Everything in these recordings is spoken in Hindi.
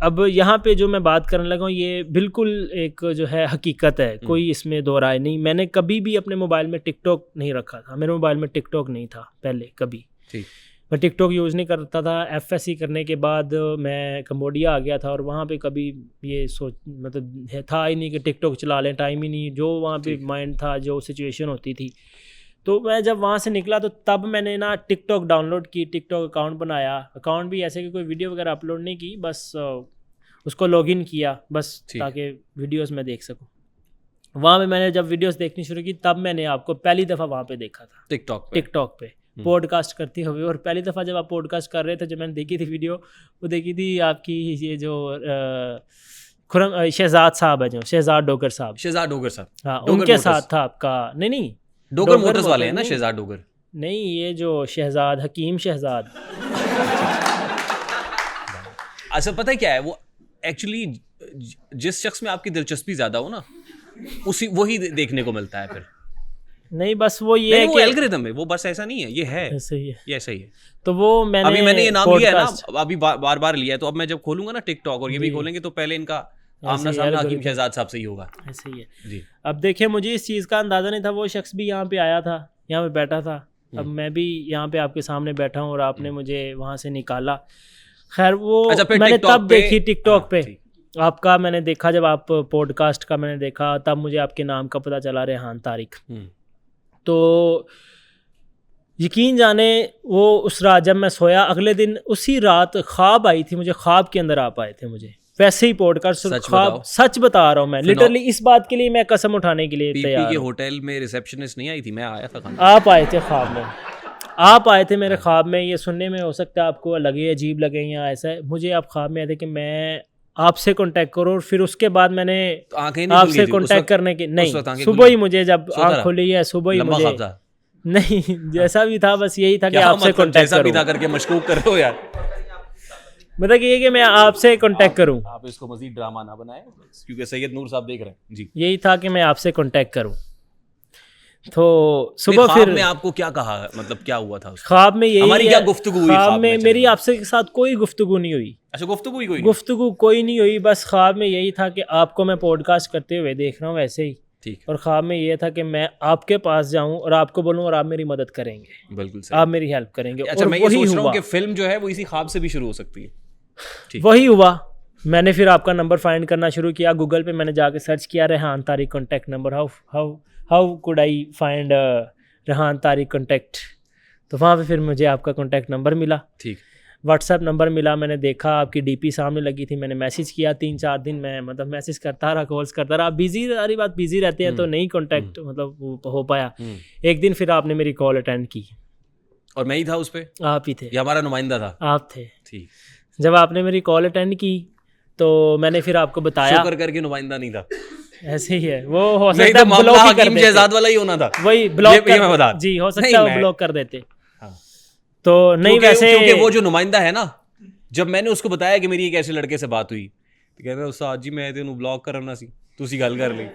अब यहाँ पे जो मैं बात करने लगा हूँ ये बिल्कुल एक जो है हकीकत है, कोई इसमें दो राय नहीं। मैंने कभी भी अपने मोबाइल में टिकटॉक नहीं रखा था, मेरे मोबाइल में टिकटॉक नहीं था पहले कभी। मैं टिकटॉक यूज़ नहीं करता था। एफएससी करने के बाद मैं कंबोडिया आ गया था और वहाँ पे कभी ये सोच मतलब था ही नहीं कि टिकटॉक चला लें, टाइम ही नहीं, जो वहाँ पे माइंड था, जो सिचुएशन होती थी। तो मैं जब वहाँ से निकला तो तब मैंने ना टिकटॉक डाउनलोड की, टिकटॉक अकाउंट बनाया। अकाउंट भी ऐसे कि कोई वीडियो वगैरह अपलोड नहीं की, बस उसको लॉगिन किया बस ताकि वीडियोस मैं देख सकूं। वहाँ पे मैंने जब वीडियोस देखनी शुरू की तब मैंने आपको पहली दफ़ा वहाँ पे देखा था, टिकटॉक पे पॉडकास्ट करते हुए। और पहली दफ़ा जब आप पॉडकास्ट कर रहे थे, जब मैंने देखी थी वीडियो, वो देखी थी आपकी ये जो खुरम शहजाद साहब है, जो शहजाद डोगर साहब, हाँ उनके साथ था आपका। नहीं डोगर मोटर्स वाले हैं ना, शहजाद डोगर नहीं, ये जो शहजाद हकीम शहजाद। अच्छा पता है क्या है, वो एक्चुअली जिस शख्स में आपकी दिलचस्पी ज्यादा हो ना, उसी वही देखने को मिलता है। फिर नहीं बस वो ये है कि एल्गोरिथम है, वो बस ऐसा नहीं है, ये है ऐसा ही है, ये ऐसा ही है। तो वो मैंने ये नाम लिया है ना, अभी बार बार लिया है, तो अब मैं जब खोलूंगा ना टिकटॉक और ये भी खोलेंगे तो पहले इनका आमना सामना हकीम शहजाद साहब से ही होगा। ऐसे ही है जी। अब देखिए, मुझे इस चीज़ का अंदाज़ा नहीं था, वो शख्स भी यहाँ पे आया था, यहाँ पे बैठा था, अब मैं भी यहाँ पे आपके सामने बैठा हूँ और आपने मुझे वहाँ से निकाला। खैर वो मैंने तब देखी टिकटॉक पे आपका, मैंने देखा जब आप पॉडकास्ट का मैंने देखा, तब मुझे आपके नाम का पता चला, रेहान तारिक। तो यकीन जाने वो उस रात जब मैं सोया, अगले दिन उसी रात ख्वाब आई थी मुझे, ख्वाब के अंदर आप आए थे मुझे, वैसे ही पॉडकास्ट ख्वाब। सच बता रहा हूँ मैं, लिटरली इस बात के लिए मैं कसम उठाने के लिए तैयार हूँ। होटल में रिसेप्शनिस्ट नहीं आई थी, मैं आया था। आप आए थे ख्वाब में, आप आए थे मेरे ख्वाब में। ये सुनने में हो सकता है आपको लगे अजीब लगे या ऐसा है, मुझे आप ख्वाब में आए थे कि मैं आपसे कांटेक्ट करो। और फिर उसके बाद मैंने आपसे कांटेक्ट करने की नहीं, सुबह ही मुझे जब आँख खुली है, सुबह ही मुझे नहीं जैसा भी था, बस यही था कि आपसे कांटेक्ट करूं। जैसा करके मशकूक कर रहे हो यार, मतलब ये कि मैं आपसे कांटेक्ट करूं। आप इसको मजीद ड्रामा ना बनाएं, क्योंकि सैयद नूर साहब देख रहे हैं जी। यही था कि मैं आपसे कांटेक्ट करूं। तो सुबह फिर में आपको क्या कहा, मतलब क्या हुआ था ख्वाब में? यही हमारी क्या गुफ्तगू हुई ख्वाब में? मेरी आपसे के साथ कोई गुफ्तगू नहीं हुई। अच्छा, गुफ्तगू कोई नहीं हुई, बस ख्वाब में यही था कि आपको मैं पॉडकास्ट करते हुए देख रहा हूँ वैसे ही, और ख्वाब में ये था कि मैं आपके पास जाऊं और आपको बोलूं और आप मेरी मदद करेंगे। बिल्कुल आप मेरी हेल्प करेंगे। अच्छा, मैं ये सोच रहा हूं कि फिल्म जो है वो इसी ख्वाब से भी शुरू हो सकती है। वही हुआ। मैंने फिर आपका नंबर फाइंड करना शुरू किया, गूगल पे मैंने जाके सर्च किया Rehan Tariq contact number, how could I find Rehan Tariq contact. तो वहाँ पे फिर मुझे आपका कॉन्टैक्ट नंबर मिला, ठीक, व्हाट्सएप नंबर मिला। मैंने देखा आपकी डीपी सामने लगी थी, मैंने मैसेज किया। 3-4 दिन मैं मतलब मैसेज करता रहा, कॉल्स करता रहा। बिजी, सारी बात बिजी रहते हैं तो नहीं कॉन्टैक्ट मतलब हो पाया। एक दिन फिर आपने मेरी कॉल अटेंड की, और मैं ही था उस पे? आप ही थे, या हमारा नुमाइंदा था? आप थे। ठीक। जब आपने मेरी कॉल अटेंड की तो मैंने फिर आपको बताया, शुक्र करके नुमाइंदा नहीं था। ऐसे ही है, वो हो सकता है ब्लॉक ही कर देते, शहजाद वाला ही होना था, वही ब्लॉक जी, हो सकता है वो ब्लॉक कर देते। तो नहीं, वैसे क्योंकि वो जो नुमाइंदा है ना, जब मैंने उसको बताया कि मेरी एक ऐसे लड़के से बात हुई, तो कह रहा उस्ताद जी मैं तेनू ब्लॉक करना सी, तुसी गल कर ली।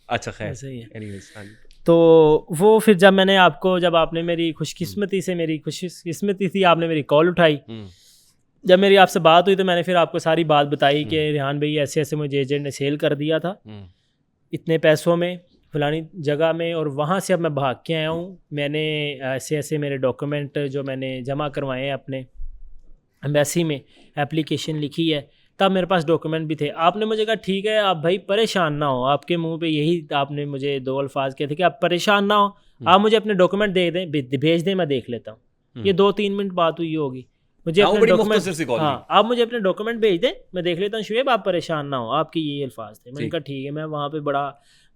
अच्छा खैर, सही है। एनीवेज, तो वो फिर जब मैंने आपको, जब आपने मेरी खुशकिस्मती थी, आपने मेरी कॉल उठाई, जब मेरी आपसे बात हुई तो मैंने फिर आपको सारी बात बताई कि रेहान भाई ऐसे ऐसे मुझे एजेंट ने सेल कर दिया था इतने पैसों में फलानी जगह में, और वहाँ से अब मैं भाग के आया हूँ। मैंने ऐसे ऐसे मेरे डॉक्यूमेंट जो मैंने जमा करवाए हैं अपने एम्बेसी में, एप्लीकेशन लिखी है, तब मेरे पास डॉक्यूमेंट भी थे। आपने मुझे कहा ठीक है आप भाई परेशान ना हो, आपके मुंह पे यही आपने मुझे 2 अल्फाज कहे थे कि आप परेशान ना हो, आप मुझे अपने डॉक्यूमेंट दे दें, भेज दें, मैं देख लेता हूँ। ये 2-3 मिनट बात हुई होगी, मुझे अपने डॉक्यूमेंट, हाँ आप मुझे अपने डॉक्यूमेंट भेज दें, मैं देख लेता हूँ। शुएब आप परेशान ना हो, आपके ये अल्फाज थे। मैंने कहा ठीक है। मैं वहाँ पे बड़ा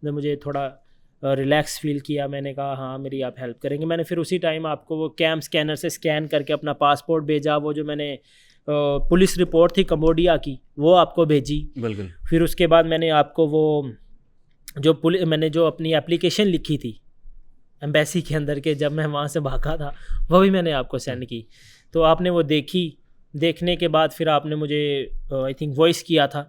मुझे थोड़ा रिलैक्स फील किया, मैंने कहा हाँ मेरी आप हेल्प करेंगे। मैंने फिर उसी टाइम आपको वो कैम स्कैनर से स्कैन करके अपना पासपोर्ट भेजा, वो जो मैंने पुलिस रिपोर्ट थी कंबोडिया की वो आपको भेजी। बिल्कुल। फिर उसके बाद मैंने आपको वो जो मैंने जो अपनी एप्लीकेशन लिखी थी एम्बेसी के अंदर के, जब मैं वहाँ से भागा था, वो भी मैंने आपको सेंड की। तो आपने वो देखी, देखने के बाद फिर आपने मुझे आई थिंक वॉइस किया था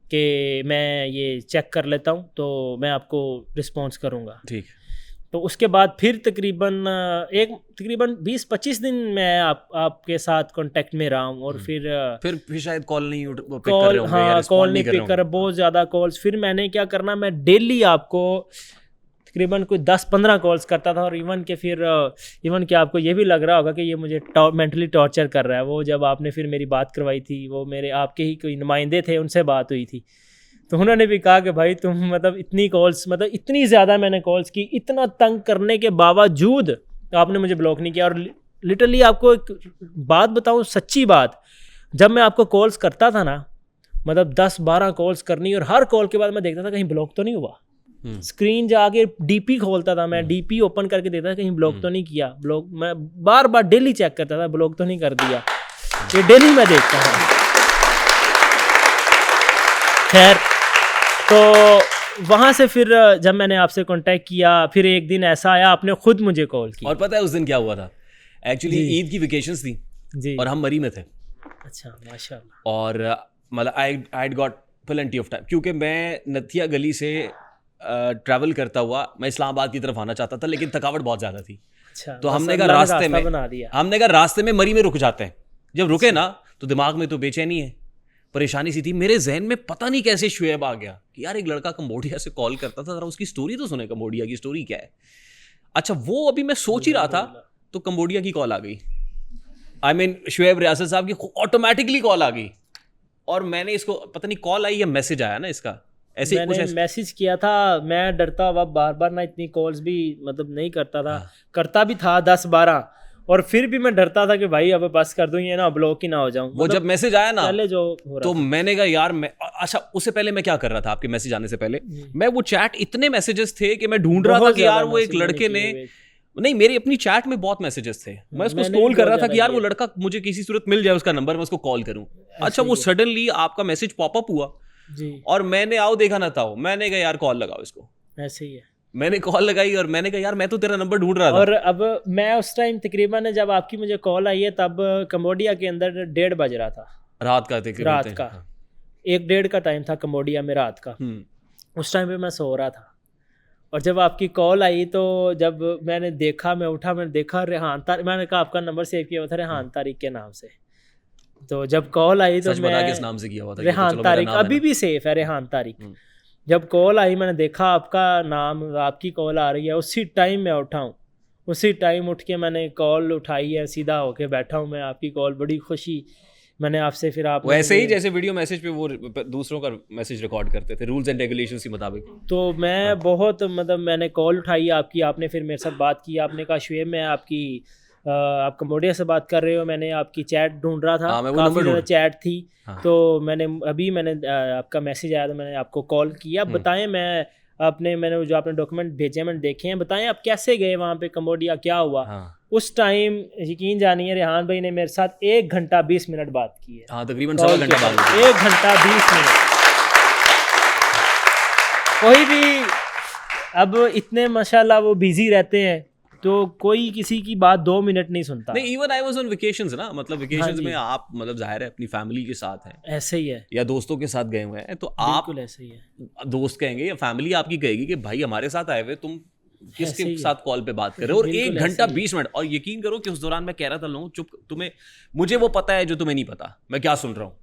कि मैं ये चेक कर लेता हूँ तो मैं आपको रिस्पॉन्स करूँगा। ठीक। तो उसके बाद फिर तकरीबन 20-25 दिन मैं आपके साथ कांटेक्ट में रहा हूँ। और फिर शायद कॉल नहीं पिक कर कॉल, रहे होंगे, हाँ कॉल नहीं पिक कर, रहे बहुत ज़्यादा कॉल्स। फिर मैंने क्या करना, मैं डेली आपको तकरीबन कोई 10-15 कॉल्स करता था। और इवन कि आपको ये भी लग रहा होगा कि ये मुझे मेंटली टॉर्चर कर रहा है। वो जब आपने फिर मेरी बात करवाई थी, वो मेरे आपके ही कोई नुमाइंदे थे, उनसे बात हुई थी, तो उन्होंने भी कहा कि भाई तुम मतलब इतनी कॉल्स, मतलब इतनी ज़्यादा मैंने कॉल्स की, इतना तंग करने के बावजूद आपने मुझे ब्लॉक नहीं किया। और लिटरली आपको एक बात बताऊँ, सच्ची बात, जब मैं आपको कॉल्स करता था ना, मतलब 10-12 कॉल्स करनी, और हर कॉल के बाद मैं देखता था कहीं ब्लॉक तो नहीं हुआ। स्क्रीन जाके डीपी खोलता था मैं, डीपी ओपन करके देखता था कहीं ब्लॉक तो नहीं किया। ब्लॉक मैं बार बार डेली चेक करता था, ब्लॉक तो नहीं कर दिया, ये डेली मैं देखता था। खैर, तो वहाँ से फिर जब मैंने आपसे कांटेक्ट किया, फिर एक दिन ऐसा आया आपने खुद मुझे कॉल की। और पता है उस दिन क्या हुआ था? एक्चुअली ईद की वेकेशंस थी जी, और हम मरी में थे। अच्छा, माशाल्लाह। और मतलब I got plenty of time, क्योंकि मैं नथिया गली से ट्रैवल करता हुआ मैं इस्लामाबाद की तरफ आना चाहता था, लेकिन थकावट बहुत ज़्यादा थी। अच्छा, तो हमने कहा रास्ते में मरी में रुक जाते हैं। जब रुके ना तो दिमाग में तो बेचैनी है, परेशानी सी थी। मेरे जहन में पता नहीं कैसे शुएब आ गया कि यार एक लड़का कंबोडिया से कॉल करता था, जरा उसकी स्टोरी तो सुने, कंबोडिया की स्टोरी क्या है। अच्छा, वो अभी मैं सोच ही रहा था तो कंबोडिया की कॉल आ गई। आई मीन शुएब रियासत साहब की ऑटोमेटिकली कॉल आ गई। और मैंने इसको, पता नहीं कॉल आई या मैसेज आया ना इसका, ऐसे मैंने कुछ मैसेज किया था। मैं डरता हुआ बार बार ना इतनी कॉल्स भी मतलब नहीं करता था। करता भी था 10-12, और फिर भी मैं डरता था कि भाई अब बस कर दूं, ये ना ब्लॉक ही ना हो जाऊं। वो जब मैसेज आया ना पहले जो हो रहा तो मैंने कहा यार अच्छा, उससे पहले मैं क्या कर रहा था, आपके मैसेज आने से पहले मैं वो चैट, इतने मैसेजेस थे कि मैं ढूंढ रहा था कि यार वो एक लड़के ने, नहीं मेरी अपनी चैट में बहुत मैसेजेस थे, मैं उसको स्क्रॉल कर रहा था कि यार वो लड़का मुझे किसी सूरत मिल जाए, उसका नंबर, मैं उसको कॉल करूं। अच्छा, वो सडनली आपका मैसेज पॉपअप हुआ जी, और मैंने आओ देखा ना था, मैंने कहा यार कॉल लगाओ इसको। ऐसे ही है, मैंने कॉल लगाई और मैंने कहा यार मैं तो तेरा नंबर ढूंढ रहा था। और अब मैं उस टाइम तकरीबन जब आपकी मुझे कॉल आई है तब कंबोडिया के अंदर 1:30 बज रहा था, रात का 1-1:30 का टाइम था कंबोडिया में रात का। उस टाइम पे मैं सो रहा था, और जब आपकी कॉल आई तो जब मैंने देखा, मैं उठा, मैंने देखा रेहान तारिक, मैंने कहा आपका नंबर सेव किया हुआ था रेहान तारिक के नाम से। तो जब कॉल आई तो मैं, किस नाम से किया हुआ था? रेहान तारिक, अभी भी सेफ है रेहान तारिक। जब कॉल आई मैंने देखा आपका नाम, आपकी कॉल आ रही है, उसी टाइम मैं उठा हूँ, उसी टाइम उठ के मैंने कॉल उठाई है, सीधा होके बैठा हूँ मैं, आपकी कॉल, बड़ी खुशी मैंने आपसे। फिर आप वैसे ही जैसे वीडियो मैसेज पे वो दूसरों का मैसेज रिकॉर्ड करते थे रूल्स एंड रेगुलेशंस के मुताबिक, तो मैं बहुत मतलब मैंने कॉल उठाई आपकी, आपने फिर मेरे साथ बात की, आपने कहा शुएब मैं आपकी आप कंबोडिया से बात कर रहे हो, मैंने आपकी चैट ढूंढ रहा था, काफ़ी ज़्यादा चैट थी। तो मैंने आपका मैसेज आया तो मैंने आपको कॉल किया। बताएं, मैंने जो आपने डॉक्यूमेंट भेजे हैं मैंने देखे हैं, बताएं आप कैसे गए वहाँ पे कंबोडिया, क्या हुआ? उस टाइम यकीन जानिए रेहान भाई ने मेरे साथ 1 घंटा 20 मिनट बात की है। तकरीबन 1.25 घंटा बात, 1 घंटा 20 मिनट। कोई भी अब इतने माशाल्लाह वो बिजी रहते हैं तो कोई किसी की बात 2 मिनट नहीं सुनता। नहीं, even I was on vacations ना, मतलब वेकेशंस में आप मतलब जाहिर है अपनी फैमिली के साथ हैं, ऐसे ही है, या दोस्तों के साथ गए हुए हैं, तो आप ऐसे ही है, दोस्त कहेंगे या फैमिली आपकी कहेगी कि भाई हमारे साथ आए हुए, तुम किसके साथ कॉल पे बात कर रहे हो? और 1 घंटा 20 मिनट, और यकीन करो कि उस दौरान मैं कह रहा था लोगों चुप, मुझे वो पता है जो तुम्हें नहीं पता, मैं क्या सुन रहा हूँ।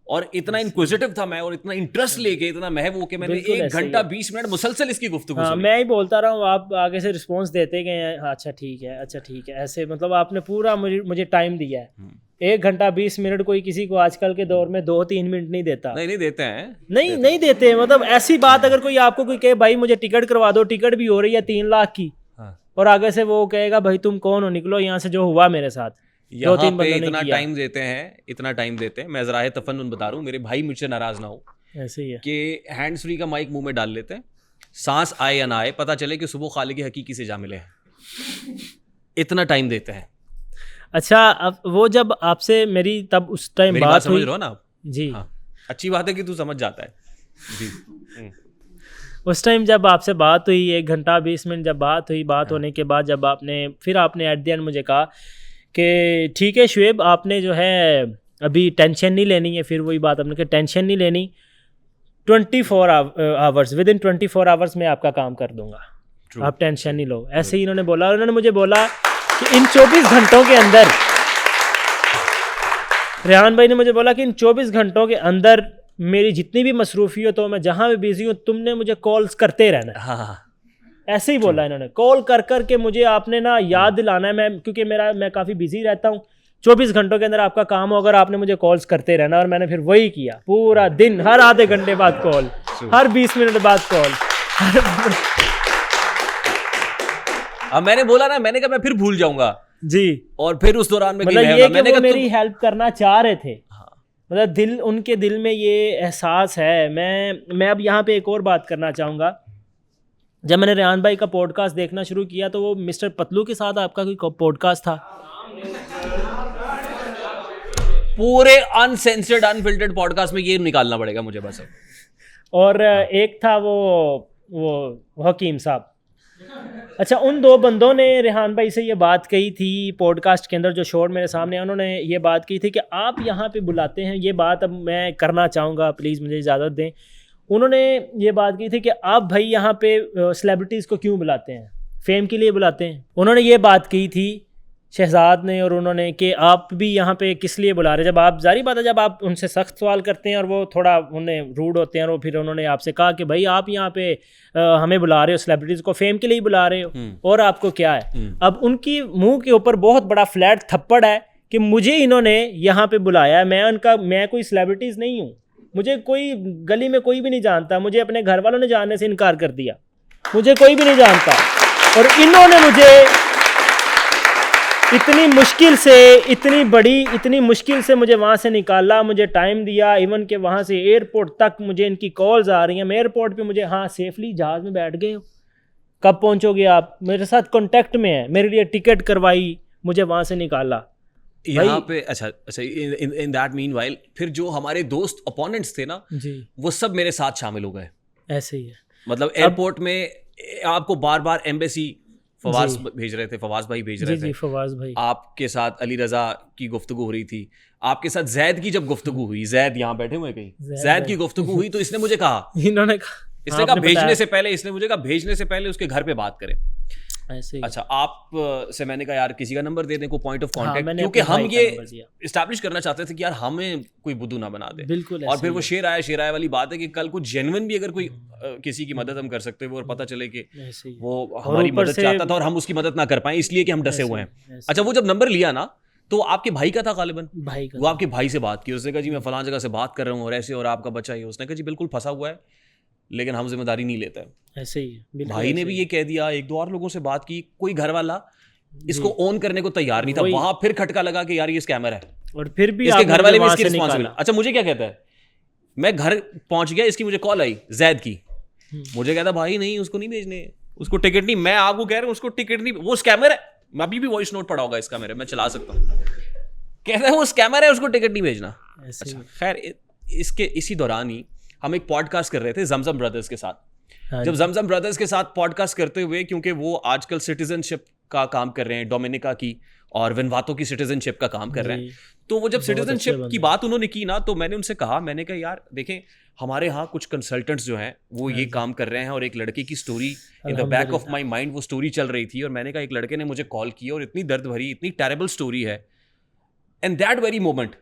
और इतना इंक्विजिटिव था मैं, और इतना इंटरेस्ट लेके, इतना महव होके मैंने 1 घंटा 20 मिनट मुसलसल इसकी गुफ्तगू सुनी। मैं ही बोलता रहा हूँ, आप आगे से रिस्पॉन्स देते गए हैं, अच्छा ठीक है, अच्छा ठीक है, ऐसे मतलब आपने पूरा मुझे टाइम दिया है। 1 घंटा 20 मिनट कोई किसी को आजकल के दौर में 2-3 मिनट नहीं देता। नहीं देते हैं, नहीं देते। मतलब ऐसी बात अगर कोई आपको कोई कहे भाई मुझे टिकट करवा दो, टिकट भी हो रही है 3 लाख की, और आगे से वो कहेगा भाई तुम कौन हो, निकलो यहाँ से, जो हुआ मेरे साथ। यहाँ पे इतना टाइम देते हैं, मैं ज़राए तफन्नुन बता रहा हूँ, मेरे भाई मुझसे नाराज ना हो, ऐसे ही है कि हैंड्स फ्री का माइक मुंह में डाल लेते हैं, सांस आए या ना आए, पता चले कि सुबह खालिक हकीकी से जा मिले हैं, इतना टाइम देते हैं। अच्छा, अब वो जब आपसे मेरी तब उस टाइम बात समझ रहे हो ना आप? जी, हाँ, अच्छी बात है कि तू समझ जाता है जी। उस टाइम जब आपसे बात हुई 1 घंटा 20 मिनट जब बात हुई, बात होने के बाद जब आपने एट द एंड मुझे कहा कि ठीक है शुएब, आपने जो है अभी टेंशन नहीं लेनी है, फिर वही बात आपने कहा टेंशन नहीं लेनी, 24 आवर्स, विद इन 24 आवर्स में आपका काम कर दूंगा। आप टेंशन नहीं लो। ऐसे ही इन्होंने बोला, और इन्होंने मुझे बोला कि इन 24 घंटों के अंदर, रेहान भाई ने मुझे बोला कि इन 24 घंटों के अंदर मेरी जितनी भी मसरूफियत हो, मैं जहाँ भी बिजी हूँ, तुमने मुझे कॉल्स करते रहना है। हाँ, ऐसे ही बोला इन्होंने, कॉल कर कर के मुझे आपने ना याद दिलाना है, मैं क्योंकि मैं काफ़ी बिजी रहता हूँ, 24 घंटों के अंदर आपका काम हो, अगर आपने मुझे कॉल्स करते रहना। और मैंने फिर वही किया, पूरा दिन, हर आधे घंटे बाद कॉल, हर 20 मिनट बाद कॉल। अब मैंने बोला ना, मैंने कहा मैं फिर भूल जाऊंगा जी, और फिर उस दौरान में मतलब ये कि वो मेरी हेल्प करना चाह रहे थे। मतलब उनके दिल में ये एहसास है। मैं अब यहाँ पे एक और बात करना चाहूँगा। जब मैंने रेहान भाई का पॉडकास्ट देखना शुरू किया तो वो मिस्टर पतलू के साथ आपका कोई पॉडकास्ट था? पूरे अनसेंसर्ड अनफिल्टर्ड पॉडकास्ट में ये निकालना पड़ेगा मुझे बस अब। और एक था वो हकीम साहब। अच्छा, उन दो बंदों ने रेहान भाई से ये बात कही थी पॉडकास्ट के अंदर, जो शोर मेरे सामने है, उन्होंने ये बात कही थी कि आप यहाँ पे बुलाते हैं। ये बात अब मैं करना चाहूँगा, प्लीज़ मुझे इजाज़त दें। उन्होंने ये बात की थी कि आप भाई यहाँ पे सेलिब्रिटीज़ को क्यों बुलाते हैं, फेम के लिए बुलाते हैं। उन्होंने ये बात की थी शहजाद ने और उन्होंने, कि आप भी यहाँ पे किस लिए बुला रहे हैं। जब आप, जारी बात है, जब आप उनसे सख्त सवाल करते हैं और वो थोड़ा उन्हें रूड होते हैं, और फिर उन्होंने आपसे कहा कि भाई आप यहाँ पे हमें बुला रहे हो, सेलिब्रिटीज़ को फेम के लिए बुला रहे हो, और आपको क्या है। अब उनकी मुंह के ऊपर बहुत बड़ा फ्लैट थप्पड़ है कि मुझे इन्होंने यहाँ पे बुलाया है, मैं कोई सेलिब्रिटीज़ नहीं हूँ, मुझे कोई गली में कोई भी नहीं जानता, मुझे अपने घर वालों ने जानने से इनकार कर दिया, मुझे कोई भी नहीं जानता, और इन्होंने मुझे इतनी मुश्किल से मुझे वहाँ से निकाला, मुझे टाइम दिया, इवन के वहाँ से एयरपोर्ट तक मुझे इनकी कॉल्स आ रही हैं। मैं एयरपोर्ट पे मुझे, हाँ सेफली जहाज़ में बैठ गए हो, कब पहुँचोगे आप, मेरे साथ कांटेक्ट में है, मेरे लिए टिकट करवाई, मुझे वहाँ से निकाला यहाँ पे। अच्छा, इन दैट मीनवाइल फिर जो हमारे दोस्त अपोनेंट्स थे ना जी, वो सब मेरे साथ शामिल हो गए। ऐसे ही है, मतलब एयरपोर्ट में आपको बार बार एम्बेसी फवाज भेज रहे थे, फवाज भाई भेज रहे थे, फवाज भाई, आपके साथ अली रजा की गुफ्तगू हो रही थी, आपके साथ जैद की जब गुफ्तगू हुई, जैद यहाँ बैठे हुए कहीं, जैद की गुफ्तगू हुई, तो इसने मुझे कहा, इसने कहा भेजने से पहले, इसने मुझे कहा भेजने से पहले उसके घर पे बात करें। ऐसे ही। अच्छा, आप से मैंने कहा यार किसी का नंबर दे दें, को पॉइंट ऑफ कांटेक्ट, क्योंकि हम ये इस्टेब्लिश करना चाहते थे कि यार हमें कोई बुद्धू ना बना दे। बिल्कुल। और फिर वो शेर आया वाली बात है कि कल कुछ जेन्युइन भी अगर कोई किसी की मदद हम कर सकते हैं, और पता चले कि वो हमारी मदद चाहता था और हम उसकी मदद ना कर पाए, इसलिए कि हम डसे हुए हैं। अच्छा, वो जब नंबर लिया ना, तो आपके भाई का था गालिबन, वो आपके भाई से बात की, उसने कहा जी मैं फलां जगह से बात कर रहा हूँ और ऐसे, और आपका बच्चा ही। उसने कहा जी बिल्कुल फंसा हुआ है, लेकिन हम जिम्मेदारी नहीं लेते हैं। ऐसे ही भाई ने भी ये कह दिया, एक दो और लोगों से बात की, कोई घर वाला इसको ऑन करने को तैयार नहीं था। वहां फिर खटका लगा कि यार ये स्कैमर है, और फिर भी इसके घर वाले भी इसकी रिस्पांसिबिलिटी। अच्छा, मुझे क्या कहता है, मैं घर पहुंच गया, इसकी मुझे कॉल आई जैद की, मुझे कहता भाई नहीं उसको नहीं भेजने, उसको टिकट नहीं, मैं आपको कह रहा हूँ उसको टिकट नहीं, वो स्कैमर है। मैं अभी भी वॉइस नोट पड़ा होगा इसका मेरे, मैं चला सकता हूँ। कहता है वो स्कैमर है, उसको टिकट नहीं भेजना। अच्छा, खैर इसके इसी दौरान ही हम एक पॉडकास्ट कर रहे थे जमजम ब्रदर्स के साथ। जब जमजम ब्रदर्स के साथ पॉडकास्ट करते हुए, क्योंकि वो आजकल सिटीजनशिप का काम कर रहे हैं, डोमिनिका की और वेनवातो की सिटीजनशिप का काम कर रहे हैं, तो वो जब सिटीजनशिप की बात उन्होंने की ना, तो मैंने उनसे कहा, मैंने कहा यार देखें हमारे यहाँ कुछ कंसल्टेंट्स जो हैं वो ये काम कर रहे हैं, और एक लड़के की story in the back of my mind वो स्टोरी चल रही थी, और मैंने कहा एक लड़के ने मुझे कॉल किया और इतनी दर्द भरी, इतनी टेरेबल स्टोरी है, एंड दैट वेरी मोमेंट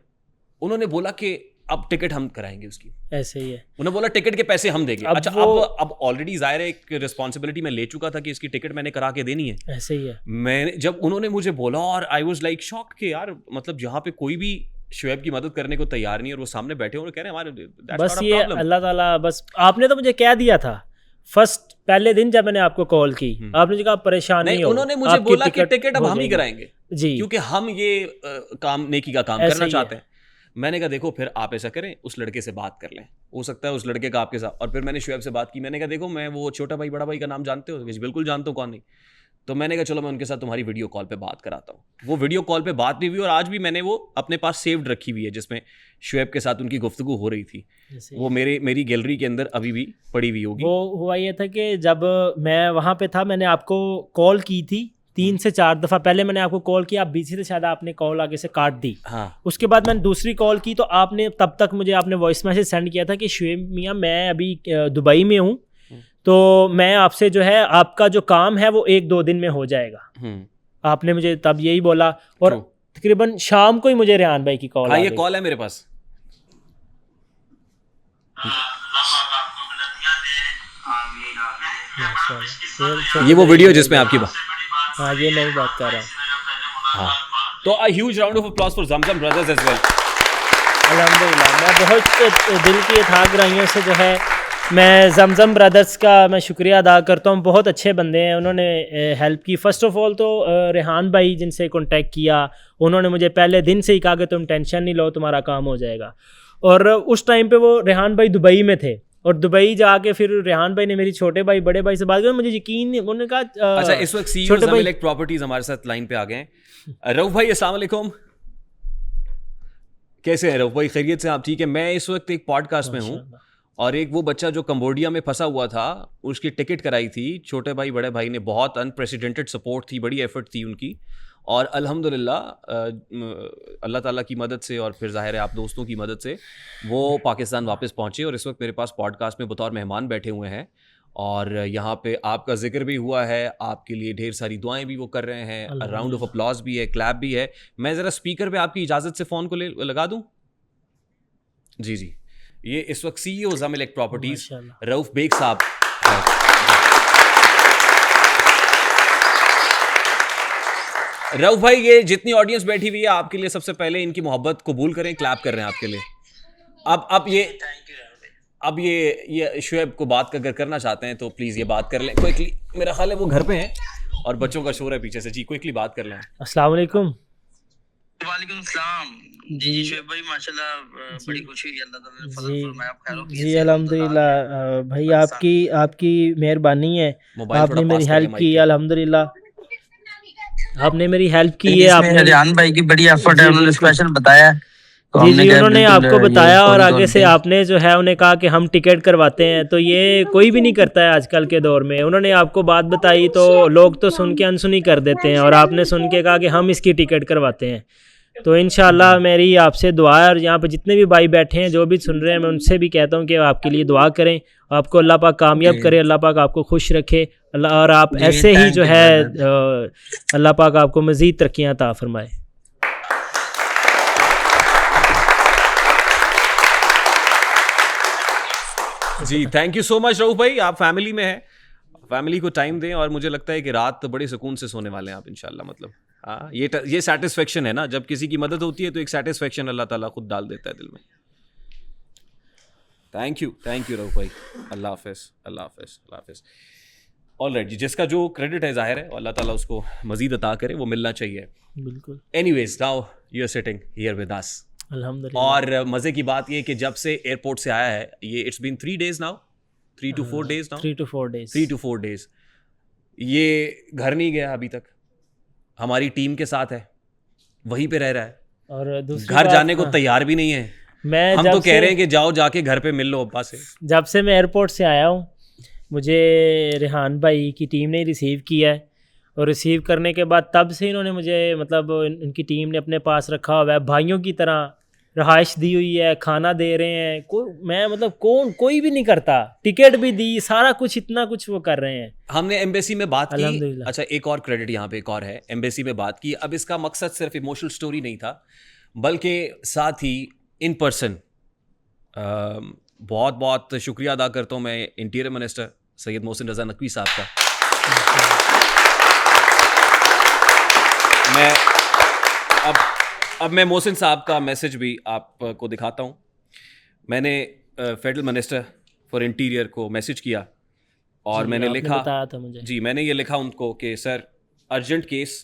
उन्होंने बोला कि अब टिकट हम कराएंगे उसकी। ऐसे ही है, उन्होंने बोला टिकट के पैसे हम देंगे। अच्छा, अब ऑलरेडी जाहिर है एक रिस्पॉन्सिबिलिटी मैं ले चुका था कि इसकी टिकट मैंने करा के देनी है। ऐसे ही है। मैं जब उन्होंने मुझे बोला, और आई वाज लाइक शॉक कि यार मतलब जहाँ पे कोई भी शुएब की मदद करने को तैयार नहीं, और वो सामने बैठे और कह रहे हैं हमारे, बस ये अल्लाह ताला, बस आपने तो मुझे कह दिया था फर्स्ट पहले दिन जब मैंने आपको कॉल की, आपने कहा परेशान नहीं हो, उन्होंने मुझे बोला कि टिकट अब हम ही कराएंगे जी, क्योंकि हम ये काम नेकी का काम करना चाहते हैं। मैंने कहा देखो फिर आप ऐसा करें, उस लड़के से बात कर लें, हो सकता है उस लड़के का आपके साथ। और फिर मैंने शुएब से बात की, मैंने कहा देखो मैं वो छोटा भाई बड़ा भाई का नाम जानते हो? बिल्कुल जानता हूँ, कौन नहीं। तो मैंने कहा चलो मैं उनके साथ तुम्हारी वीडियो कॉल पे बात कराता हूँ। वो वीडियो कॉल पे बात भी हुई, और आज भी मैंने वो अपने पास सेव्ड रखी हुई है, जिसमें शुएब के साथ उनकी गुफ्तगू हो रही थी। वो मेरी गैलरी के अंदर अभी भी पड़ी हुई होगी। वो हुआ ये था कि जब मैं वहाँ पे था, मैंने आपको कॉल की थी 3 से 4 दफ़ा। पहले मैंने आपको कॉल किया, आप बिजी थे, शायद आपने कॉल आगे से काट दी। हाँ। उसके बाद मैंने दूसरी कॉल की, तो आपने तब तक मुझे आपने वॉइस मैसेज सेंड किया था कि शुएब मियाँ मैं अभी दुबई में हूँ, तो मैं आपसे जो है आपका जो काम है वो 1-2 दिन में हो जाएगा। आपने मुझे तब यही बोला और तकरीबन शाम को ही मुझे रेहान भाई की कॉल हाँ, ये कॉल है मेरे पास। ये वो वीडियो जिसमें आपकी बात, हाँ ये मैं ही बात कर रहा हूँ। हाँ, तो a huge round of applause for Zamzam brothers as well. अल्हम्दुलिल्लाह, मैं बहुत दिल की अथाह गहराइयों से जो है मैं जमजम ब्रदर्स का मैं शुक्रिया अदा करता हूँ। बहुत अच्छे बंदे हैं, उन्होंने हेल्प की। फ़र्स्ट ऑफ़ ऑल तो रेहान भाई जिनसे कांटेक्ट किया, उन्होंने मुझे पहले दिन से ही कहा कि तुम टेंशन नहीं लो, तुम्हारा काम हो जाएगा। और उस टाइम पे वो रेहान भाई दुबई में थे और दुबई जाके फिर रेहान भाई ने मेरी छोटे भाई बड़े भाई से बात की, मुझे यकीन नहीं, उन्होंने कहा अच्छा इस वक्त सीईओ ज़मीलेक प्रॉपर्टीज हमारे साथ लाइन पे आ गए हैं। रऊफ भाई अस्सलाम वालेकुम, कैसे हैं रऊफ भाई? खैरियत से आप? ठीक है। मैं इस वक्त एक पॉडकास्ट में हूँ और एक वो बच्चा जो कंबोडिया में फंसा हुआ था उसकी टिकट कराई थी छोटे भाई बड़े भाई ने, बहुत अनप्रेसिडेंटेड सपोर्ट थी, बड़ी एफर्ट थी उनकी और अल्हम्दुलिल्लाह अल्लाह ताला की मदद से और फिर ज़ाहिर है आप दोस्तों की मदद से वो पाकिस्तान वापस पहुँचे और इस वक्त मेरे पास पॉडकास्ट में बतौर मेहमान बैठे हुए हैं और यहाँ पे आपका जिक्र भी हुआ है, आपके लिए ढेर सारी दुआएं भी वो कर रहे हैं, राउंड ऑफ अपलॉज भी है, क्लैप भी है। मैं ज़रा स्पीकर पे आपकी इजाज़त से फ़ोन को लगा दूँ? जी जी, ये इस वक्त सीईओ ज़मीलेक प्रॉपर्टीज रऊफ बेग साहब। रऊफ भाई, ये जितनी ऑडियंस बैठी हुई है आपके लिए सबसे पहले इनकी मोहब्बत कबूल करें, क्लैप कर रहे हैं आपके लिए। अब ये शुएब को बात अगर करना चाहते हैं तो प्लीज़ ये बात कर लें क्विकली। मेरा ख्याल है वो घर पे हैं और बच्चों का शोर है पीछे से। जी क्विकली बात कर लें। अस्सलाम वालेकुम। वालेकुम सलाम जी शुएब भाई, माशाल्लाह बड़ी खुशी हुई, अल्लाह ताला ने फजल फरमाया, आप खैर हो? जी अल्हम्दुलिल्लाह भाई, आपकी मेहरबानी है, आपने मेरी हेल्प की। अल्हम्दुलिल्लाह आपने मेरी हेल्प की है। आपने रेहान भाई की बड़ी एफर्ट है, उन्होंने स्पेशल बताया। जी जी, उन्होंने आपको बताया और आगे से आपने जो है उन्हें कहा कि हम टिकट करवाते हैं, तो ये कोई भी नहीं करता है आजकल के दौर में। उन्होंने आपको बात बताई तो लोग तो सुन के अनसुनी कर देते हैं और आपने सुन के कहा कि हम इसकी टिकट करवाते हैं। तो इंशाल्लाह मेरी आपसे दुआ है और यहाँ पर जितने भी भाई बैठे हैं जो भी सुन रहे हैं, मैं उनसे भी कहता हूँ कि आपके लिए दुआ करें, आपको अल्लाह पाक कामयाब करे, अल्लाह पाक आपको खुश रखे अल्लाह, और आप ऐसे ही जो है अल्लाह पाक आपको मज़ीद तरक्कियाँ अता फरमाए। जी thank you so much Rauf भाई, आप फैमिली में हैं, फैमिली को टाइम दें और मुझे लगता है कि रात बड़े सुकून से सोने वाले हैं आप इंशाल्लाह। मतलब हाँ, ये सेटिस्फेक्शन है ना, जब किसी की मदद होती है तो एक सेटिस्फेक्शन अल्लाह ताला खुद डाल देता है दिल में। थैंक यू रऊफ भाई, अल्लाह हाफिज़, अल्लाह हाफिज़, अल्लाह हाफिज़। ऑलराइट जी, जिसका जो क्रेडिट है ज़ाहिर है अल्लाह ताला उसको मज़ीद अता करे, वो मिलना चाहिए। बिल्कुल। Anyways now you are sitting here with us. अल्हम्दुलिल्लाह। और मज़े की बात ये कि जब से एयरपोर्ट से आया है, ये it's been 3 days now, 3 to 4 days now, 3 to 4 days, 3 to 4 days। ये घर नहीं गया अभी तक, हमारी टीम के साथ है, वहीं पे रह रहा है और घर जाने को तैयार भी नहीं है। हम तो कह रहे हैं कि जाओ जाके घर पे मिल लो अब्बा से। जब से मैं एयरपोर्ट से आया हूँ मुझे रेहान भाई की टीम ने रिसीव किया है और रिसीव करने के बाद तब से इन्होंने मुझे मतलब इनकी टीम ने अपने पास रखा हुआ है, भाइयों की तरह रहाइश दी हुई है, खाना दे रहे हैं। मैं मतलब कोई भी नहीं करता, टिकट भी दी, सारा कुछ, इतना कुछ वो कर रहे हैं। हमने एम्बेसी में बात की। अच्छा एक और क्रेडिट यहाँ पे एक और है, एम्बेसी में बात की। अब इसका मकसद सिर्फ इमोशनल स्टोरी नहीं था बल्कि साथ ही इन पर्सन बहुत बहुत शुक्रिया अदा करता हूँ मैं इंटीरियर मिनिस्टर सैयद मोहसिन रज़ा नकवी साहब का। मैं अब मैं मोहसिन साहब का मैसेज भी आपको दिखाता हूँ। मैंने फेडरल मिनिस्टर फॉर इंटीरियर को मैसेज किया और मैंने लिखा, बताया था मुझे। जी मैंने ये लिखा उनको कि sir urgent case,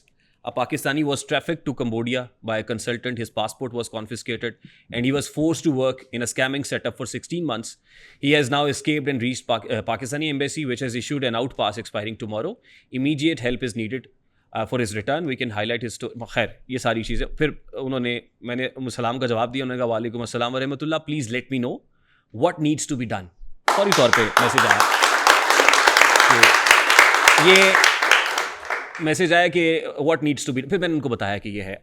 a Pakistani was trafficked to Cambodia by a consultant. His passport was confiscated and he was forced to work in a scamming setup for 16 months. He has now escaped and reached Pakistani embassy, which has issued an out pass expiring tomorrow. Immediate help is needed for his return. We can highlight his story. खैर ये सारी चीज़ें फिर मैंने सलाम का जवाब दिया, उन्होंने कहा वालेकुम अस्सलाम व रहमतुल्लाह, please let me know what needs to be done. फौरी तौर पे मैसेज आया, ये मैसेज आया कि व्हाट नीड्स टू बी, फिर मैंने उनको बताया कि ये है।